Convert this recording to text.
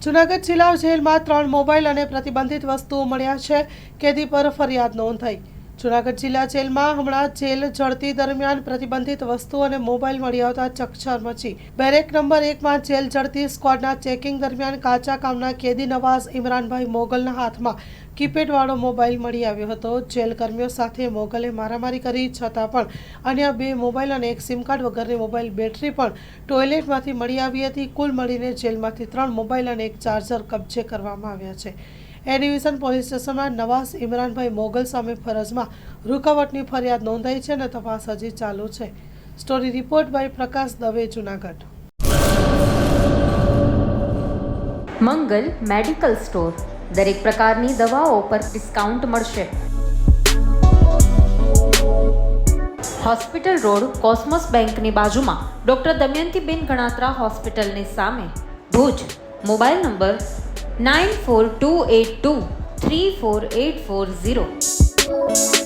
જૂનાગઢ જિલ્લા જેલમાં 3 મોબાઈલ અને પ્રતિબંધિત વસ્તુઓ મળ્યા છે. કેદી પર ફરિયાદ નોંધાઈ. જૂનાગઢ જિલ્લા જેલમાં હમણાં જેલ ઝડપી દરમિયાન પ્રતિબંધિત વસ્તુઓ અને મોબાઈલ મળી આવતા ચકચાર મચી. બેરેક નંબર 1માં જેલ ઝડપી સ્ક્વોડના ચેકિંગ દરમિયાન કાચા કામના કેદી નવાઝ ઇમરાનભાઈ મોગલના હાથમાં કીપેડવાળો મોબાઈલ મળી આવ્યો હતો. જેલ કર્મીઓ સાથે મોગલે મારામારી કરી છતાં પણ અન્ય 2 મોબાઈલ અને એક સિમ કાર્ડ વગરની મોબાઈલ બેટરી પણ ટોયલેટમાંથી મળી આવી હતી. કુલ મળીને જેલમાંથી 3 મોબાઈલ અને એક ચાર્જર કબજે કરવામાં આવ્યા છે. એ ડિવિઝન પોલીસ સ્ટેશનમાં નવાઝ ઇમરાનભાઈ મોગલ સામે ફરજમાં રૂકાવટની ફરિયાદ નોંધાઈ છે અને તપાસ હજી ચાલુ છે. Story report by Prakash Dave, Junagadh. Mangal medical store. દરેક પ્રકારની દવાઓ પર ડિસ્કાઉન્ટ મળશે. હોસ્પિટલ રોડ, કોસ્મોસ બેંકની બાજુમાં, ડૉક્ટર દમયંતીબેન ગણાત્રા હોસ્પિટલની સામે, ભુજ. Mobile number 9428234840.